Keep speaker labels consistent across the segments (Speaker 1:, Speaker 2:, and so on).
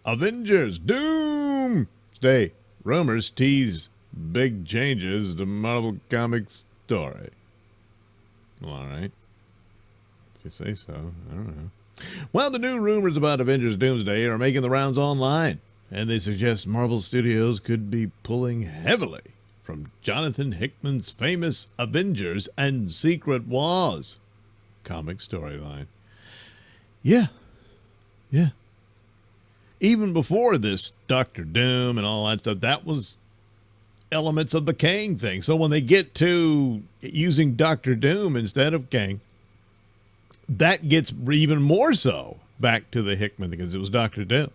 Speaker 1: Avengers Doomsday. Rumors tease big changes to Marvel Comics story. Well, all right. If you say so, I don't know. Well, the new rumors about Avengers Doomsday are making the rounds online, and they suggest Marvel Studios could be pulling heavily from Jonathan Hickman's famous Avengers and Secret Wars comic storyline. Yeah. Even before this Doctor Doom and all that stuff, that was elements of the Kang thing. So when they get to using Doctor Doom instead of Kang, that gets even more so back to the Hickman, because it was Doctor Doom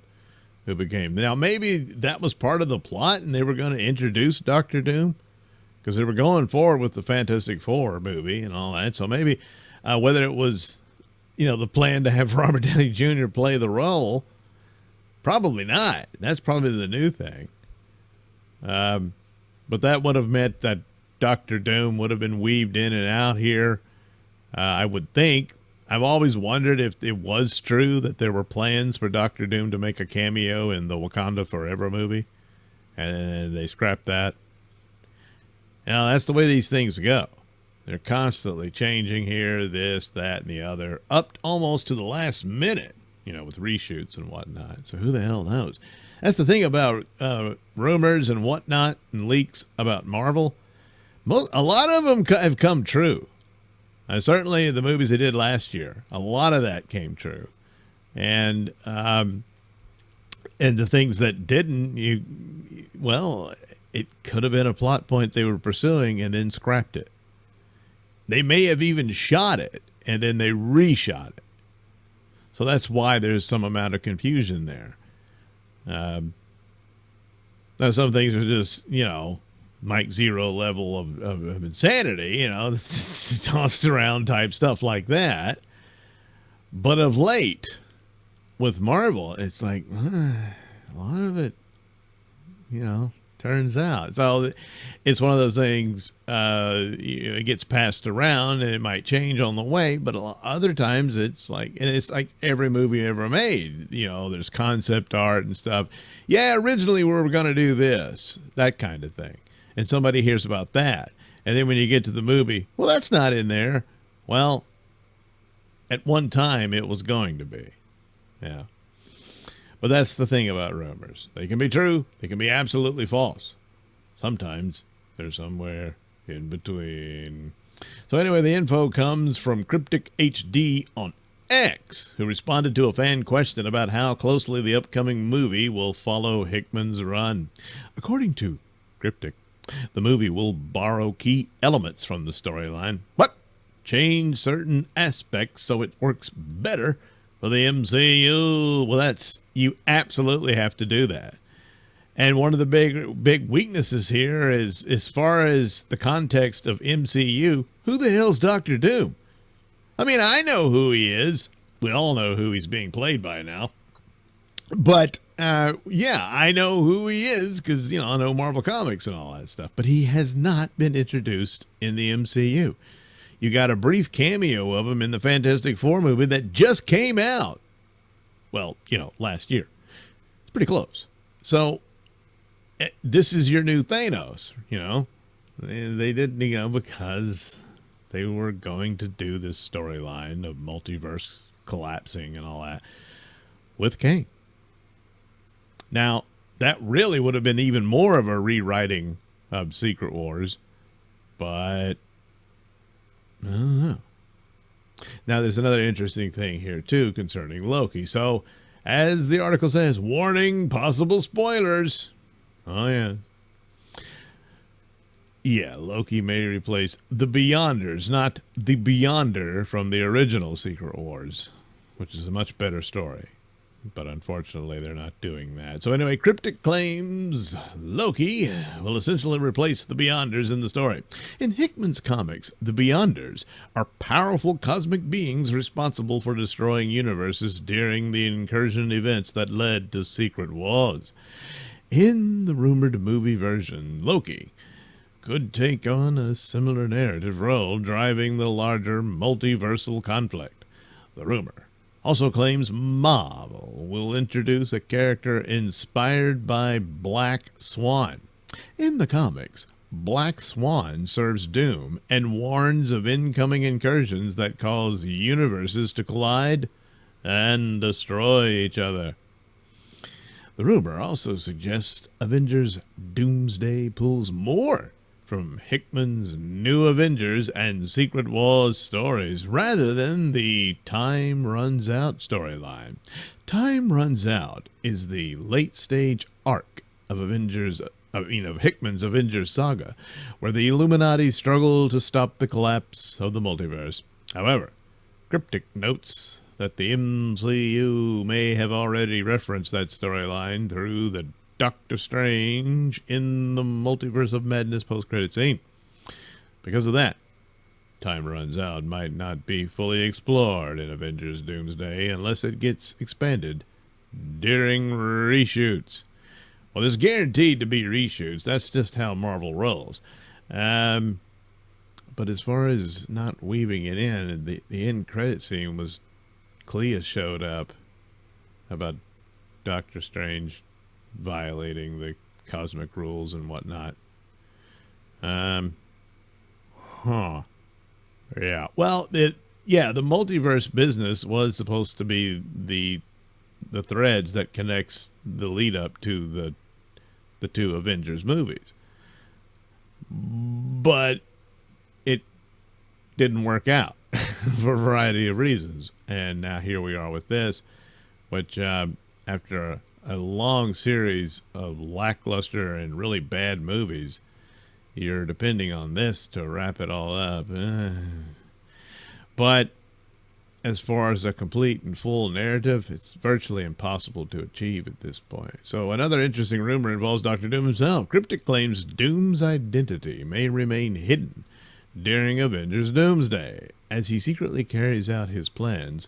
Speaker 1: who became. Now, maybe that was part of the plot and they were going to introduce Doctor Doom, because they were going forward with the Fantastic Four movie and all that. So maybe whether it was, the plan to have Robert Downey Jr. play the role, probably not. That's probably the new thing. But that would have meant that Doctor Doom would have been weaved in and out here, I would think. I've always wondered if it was true that there were plans for Doctor Doom to make a cameo in the Wakanda Forever movie, and they scrapped that. Now, that's the way these things go. They're constantly changing here, this, that, and the other, up almost to the last minute, with reshoots and whatnot. So who the hell knows? That's the thing about rumors and whatnot and leaks about Marvel. A lot of them have come true. Certainly the movies they did last year, a lot of that came true. And the things that didn't, it could have been a plot point they were pursuing and then scrapped it. They may have even shot it and then they reshot it. So that's why there's some amount of confusion there. Now, some things are just, Mike Zero level of insanity, tossed around type stuff like that. But of late, with Marvel, it's like a lot of it, turns out. So it's one of those things, it gets passed around and it might change on the way, but other times it's like every movie ever made, there's concept art and stuff. Yeah, originally we were going to do this, that kind of thing. And somebody hears about that. And then when you get to the movie, well, that's not in there. Well, at one time it was going to be. Yeah. But that's the thing about rumors. They can be true. They can be absolutely false. Sometimes they're somewhere in between. So anyway, the info comes from Cryptic HD on X, who responded to a fan question about how closely the upcoming movie will follow Hickman's run. According to Cryptic, the movie will borrow key elements from the storyline, but change certain aspects so it works better for the MCU. Well, you absolutely have to do that. And one of the big weaknesses here is, as far as the context of MCU, who the hell's Doctor Doom? I mean, I know who he is. We all know who he's being played by now. But, I know who he is because, I know Marvel Comics and all that stuff. But he has not been introduced in the MCU. You got a brief cameo of him in the Fantastic Four movie that just came out. Well, last year. It's pretty close. So, this is your new Thanos, They didn't, because they were going to do this storyline of multiverse collapsing and all that with Kang. Now, that really would have been even more of a rewriting of Secret Wars, but I don't know. Now, there's another interesting thing here, too, concerning Loki. So, as the article says, warning, possible spoilers. Oh, yeah. Yeah, Loki may replace the Beyonders, not the Beyonder from the original Secret Wars, which is a much better story. But unfortunately, they're not doing that. So anyway, Cryptic claims Loki will essentially replace the Beyonders in the story. In Hickman's comics, the Beyonders are powerful cosmic beings responsible for destroying universes during the incursion events that led to Secret Wars. In the rumored movie version, Loki could take on a similar narrative role, driving the larger multiversal conflict. The rumor also claims Marvel will introduce a character inspired by Black Swan. In the comics, Black Swan serves Doom and warns of incoming incursions that cause universes to collide and destroy each other. The rumor also suggests Avengers Doomsday pulls more from Hickman's New Avengers and Secret Wars stories rather than the Time Runs Out storyline. Time Runs Out is the late-stage arc of Hickman's Avengers saga, where the Illuminati struggle to stop the collapse of the multiverse. However, cryptic notes that the MCU may have already referenced that storyline through the Doctor Strange in the Multiverse of Madness post-credit scene. Because of that, Time Runs Out might not be fully explored in Avengers Doomsday unless it gets expanded during reshoots. Well, there's guaranteed to be reshoots. That's just how Marvel rolls. But as far as not weaving it in, the end credit scene was Clea showed up about Doctor Strange violating the cosmic rules and whatnot. Yeah. Well, the multiverse business was supposed to be the threads that connects the lead up to the two Avengers movies. But it didn't work out for a variety of reasons. And now here we are with this, which after a long series of lackluster and really bad movies, you're depending on this to wrap it all up. But as far as a complete and full narrative, it's virtually impossible to achieve at this point. So another interesting rumor involves Dr. Doom himself. Cryptic claims Doom's identity may remain hidden during Avengers Doomsday, as he secretly carries out his plans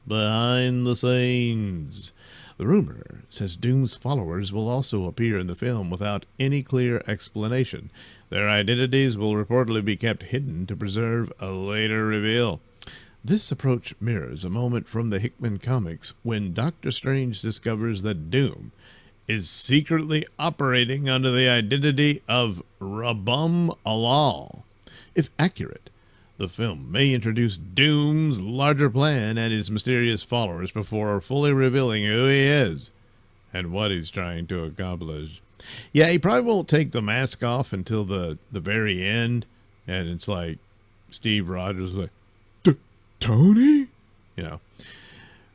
Speaker 1: behind the scenes. The rumor says Doom's followers will also appear in the film without any clear explanation. Their identities will reportedly be kept hidden to preserve a later reveal. This approach mirrors a moment from the Hickman comics when Doctor Strange discovers that Doom is secretly operating under the identity of Rabum Alal. If accurate, the film may introduce Doom's larger plan and his mysterious followers before fully revealing who he is and what he's trying to accomplish. Yeah, he probably won't take the mask off until the very end, and it's like Steve Rogers like, Tony?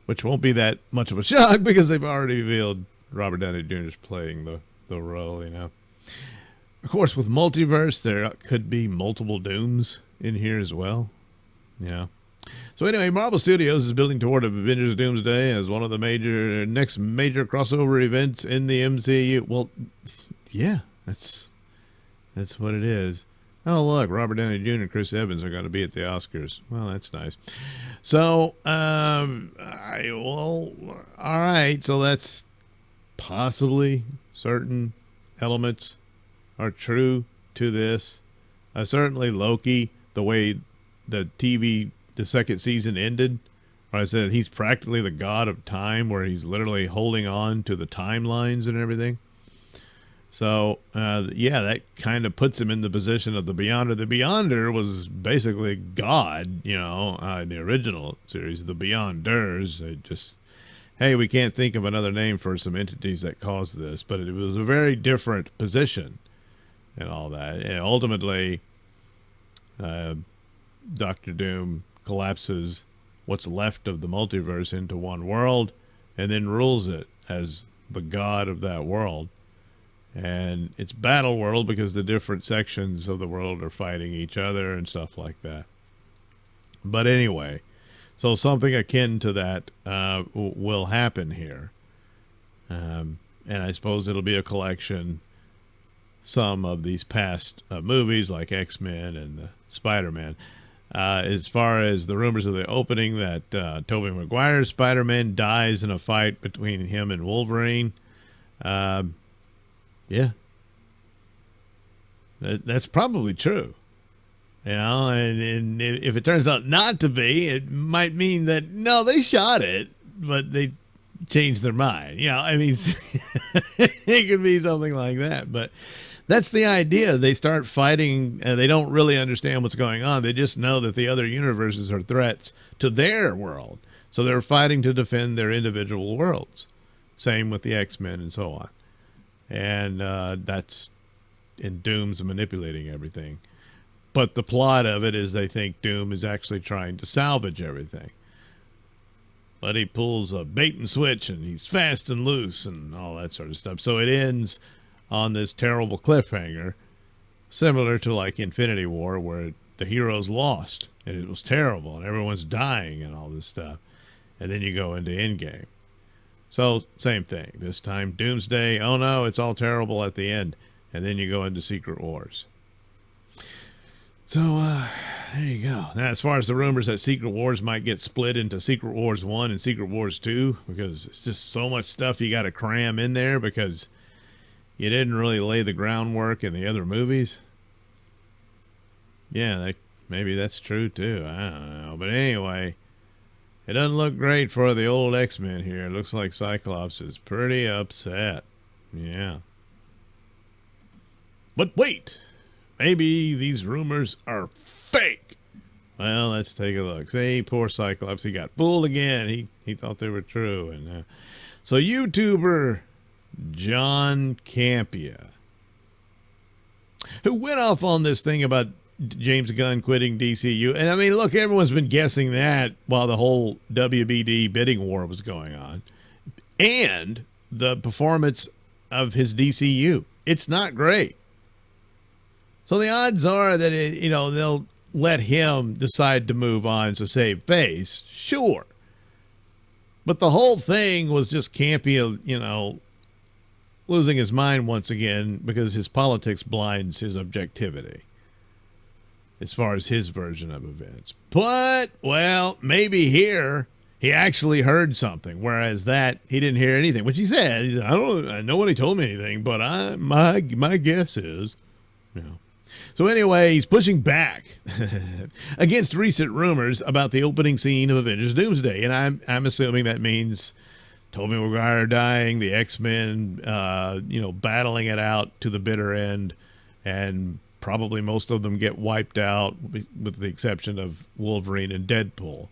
Speaker 1: Which won't be that much of a shock because they've already revealed Robert Downey Jr. is playing the role, Of course, with multiverse, there could be multiple Dooms in here as well. So anyway, Marvel Studios is building toward Avengers Doomsday as one of the next major crossover events in the MCU. Well, yeah, that's what it is. Oh, look, Robert Downey Jr. and Chris Evans are going to be at the Oscars. Well, that's nice. So, all right. So that's possibly certain elements are true to this. Certainly Loki, the way the second season ended, where I said he's practically the god of time, where he's literally holding on to the timelines and everything. So, that kind of puts him in the position of the Beyonder. The Beyonder was basically God, in the original series. The Beyonders, hey, we can't think of another name for some entities that caused this, but it was a very different position and all that. And ultimately, Doctor Doom collapses what's left of the multiverse into one world and then rules it as the god of that world. And it's battle world because the different sections of the world are fighting each other and stuff like that. But anyway, so something akin to that will happen here. And I suppose it'll be a collection, some of these past movies like X-Men and Spider-Man. As far as the rumors of the opening that Tobey Maguire's Spider-Man dies in a fight between him and Wolverine. Yeah, that's probably true, and if it turns out not to be, it might mean that, no, they shot it, but they change their mind. You know, I mean, it could be something like that. But that's the idea. They start fighting. They don't really understand what's going on. They just know that the other universes are threats to their world. So they're fighting to defend their individual worlds. Same with the X-Men and so on. And that's in Doom's manipulating everything. But the plot of it is they think Doom is actually trying to salvage everything. But he pulls a bait and switch and he's fast and loose and all that sort of stuff. So it ends on this terrible cliffhanger, similar to like Infinity War, where the heroes lost and it was terrible and everyone's dying and all this stuff. And then you go into Endgame. So same thing. This time Doomsday, oh no, it's all terrible at the end. And then you go into Secret Wars. So, there you go. Now, as far as the rumors that Secret Wars might get split into Secret Wars 1 and Secret Wars 2, because it's just so much stuff you got to cram in there because you didn't really lay the groundwork in the other movies. Yeah, maybe that's true, too. I don't know. But anyway, it doesn't look great for the old X-Men here. It looks like Cyclops is pretty upset. Yeah. But wait! Maybe these rumors are fake. Well, let's take a look. Say, poor Cyclops, he got fooled again. He thought they were true. And so YouTuber John Campea, who went off on this thing about James Gunn quitting DCU. And I mean, look, everyone's been guessing that while the whole WBD bidding war was going on. And the performance of his DCU. It's not great. So the odds are that, they'll let him decide to move on to save face. Sure. But the whole thing was just Campea, losing his mind once again because his politics blinds his objectivity as far as his version of events. But, well, maybe here he actually heard something, whereas that he didn't hear anything, which he said. He said, nobody told me anything, but my guess is, So anyway, he's pushing back against recent rumors about the opening scene of Avengers Doomsday. And I'm assuming that means Tobey Maguire dying, the X-Men, battling it out to the bitter end, and probably most of them get wiped out with the exception of Wolverine and Deadpool,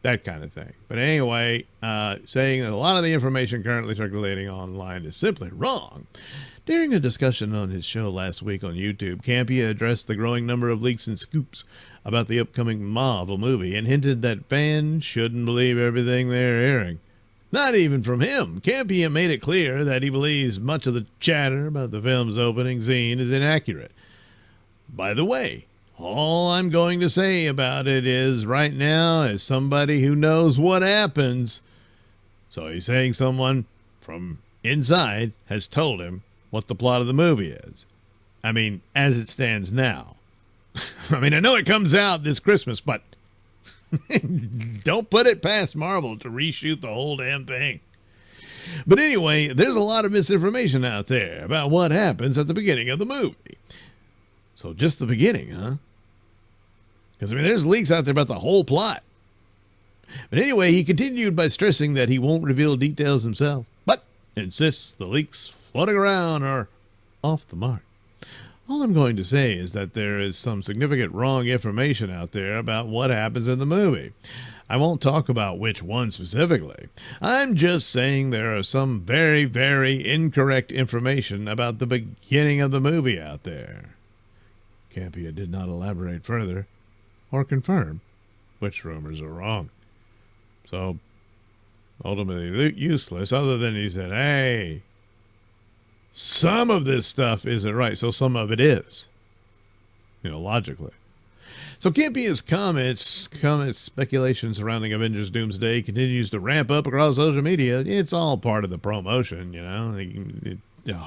Speaker 1: that kind of thing. But anyway, saying that a lot of the information currently circulating online is simply wrong. During a discussion on his show last week on YouTube, Campea addressed the growing number of leaks and scoops about the upcoming Marvel movie and hinted that fans shouldn't believe everything they're hearing. Not even from him. Campea made it clear that he believes much of the chatter about the film's opening scene is inaccurate. By the way, all I'm going to say about it is right now, as somebody who knows what happens, so he's saying someone from inside has told him what the plot of the movie is. I mean, as it stands now. I mean, I know it comes out this Christmas, but don't put it past Marvel to reshoot the whole damn thing. But anyway, there's a lot of misinformation out there about what happens at the beginning of the movie. So just the beginning, huh? Because, there's leaks out there about the whole plot. But anyway, he continued by stressing that he won't reveal details himself, but insists the leaks floating around are off the mark. All I'm going to say is that there is some significant wrong information out there about what happens in the movie. I won't talk about which one specifically. I'm just saying there are some very, very incorrect information about the beginning of the movie out there. Campea did not elaborate further or confirm which rumors are wrong. So, ultimately useless, other than he said, hey, some of this stuff isn't right, so some of it is, logically. So Campea's comments, speculation surrounding Avengers Doomsday continues to ramp up across social media. It's all part of the promotion,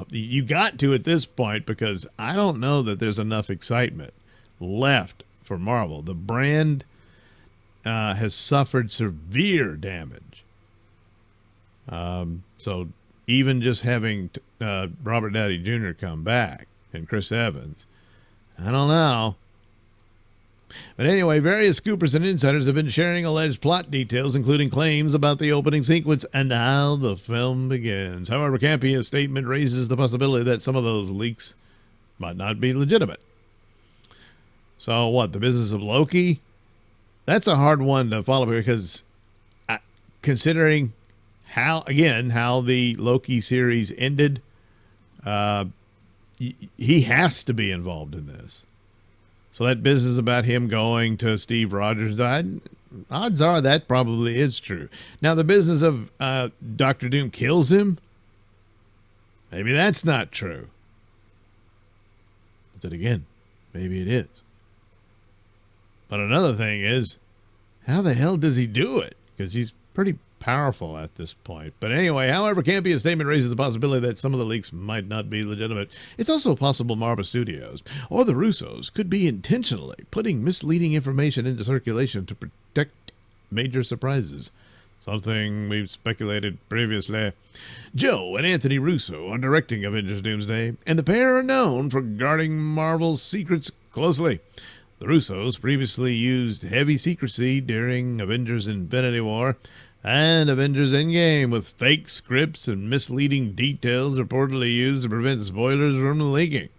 Speaker 1: You got to at this point because I don't know that there's enough excitement left for Marvel. The brand has suffered severe damage. So even just having Robert Downey Jr. come back and Chris Evans, I don't know. But anyway, various scoopers and insiders have been sharing alleged plot details, including claims about the opening sequence and how the film begins. However, Campia's statement raises the possibility that some of those leaks might not be legitimate. So what, the business of Loki? That's a hard one to follow because considering how the Loki series ended, he has to be involved in this. So that business about him going to Steve Rogers, odds are that probably is true. Now the business of Dr. Doom kills him, maybe that's not true. But then again, maybe it is. But another thing is, how the hell does he do it? Because he's pretty powerful at this point. But anyway, however, Campia's statement raises the possibility that some of the leaks might not be legitimate. It's also possible Marvel Studios or the Russos could be intentionally putting misleading information into circulation to protect major surprises. Something we've speculated previously. Joe and Anthony Russo are directing Avengers Doomsday, and the pair are known for guarding Marvel's secrets closely. The Russos previously used heavy secrecy during Avengers Infinity War and Avengers Endgame, with fake scripts and misleading details reportedly used to prevent spoilers from leaking.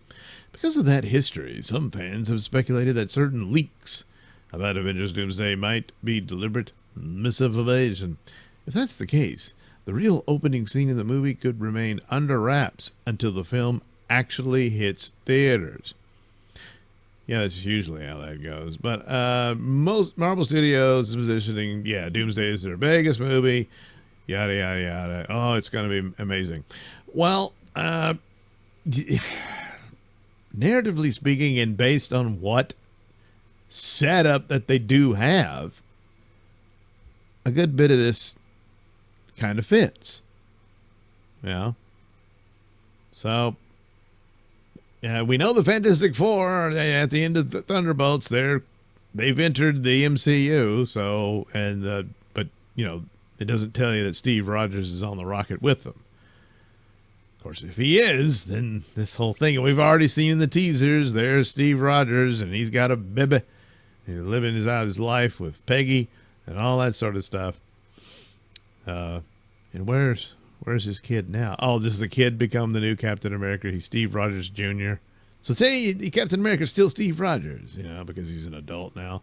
Speaker 1: Because of that history, some fans have speculated that certain leaks about Avengers Doomsday might be deliberate misinformation. If that's the case, the real opening scene in the movie could remain under wraps until the film actually hits theaters. Yeah, that's usually how that goes. But most Marvel Studios is positioning, Doomsday is their biggest movie, yada, yada, yada. Oh, it's going to be amazing. Well, narratively speaking, and based on what setup that they do have, a good bit of this kind of fits. So... we know the Fantastic Four at the end of the Thunderbolts. They've entered the MCU. So but it doesn't tell you that Steve Rogers is on the rocket with them. Of course, if he is, then this whole thing, and we've already seen in the teasers, there's Steve Rogers, and he's got a baby, he's living his life with Peggy, and all that sort of stuff. And where's his kid now? Oh, does the kid become the new Captain America? He's Steve Rogers Jr. So say Captain America's still Steve Rogers, because he's an adult now.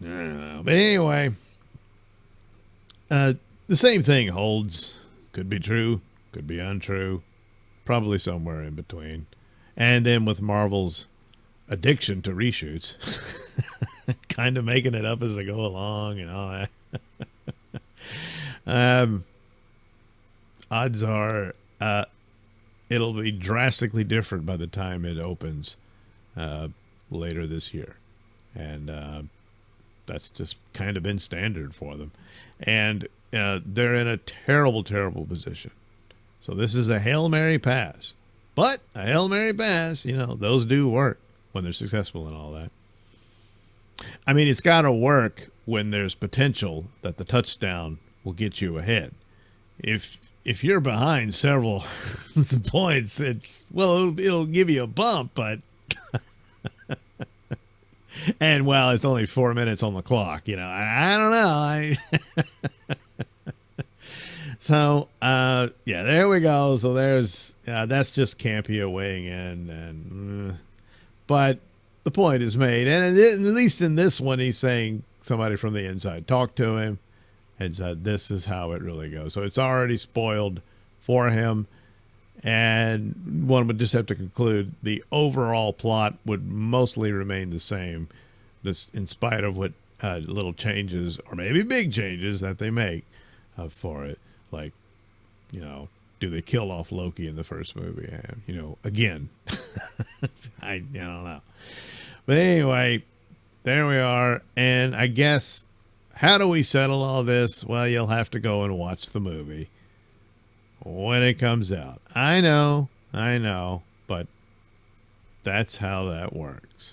Speaker 1: I don't know. But anyway, the same thing holds. Could be true, could be untrue, probably somewhere in between. And then with Marvel's addiction to reshoots, kind of making it up as they go along and all that. Odds are it'll be drastically different by the time it opens later this year. And that's just kind of been standard for them. And they're in a terrible, terrible position. So this is a Hail Mary pass. But a Hail Mary pass, those do work when they're successful and all that. I mean, it's got to work when there's potential that the touchdown will get you ahead. If you're behind several points, it'll give you a bump, but and it's only 4 minutes on the clock, I don't know. So there we go. So there's that's just Campia weighing in, but the point is made, and at least in this one, he's saying somebody from the inside talked to him and said, this is how it really goes. So it's already spoiled for him. And one would just have to conclude the overall plot would mostly remain the same, just in spite of what little changes or maybe big changes that they make for it. Like, do they kill off Loki in the first movie? Again, I don't know. But anyway, there we are. And I guess, how do we settle all this? Well, you'll have to go and watch the movie when it comes out. I know, but that's how that works.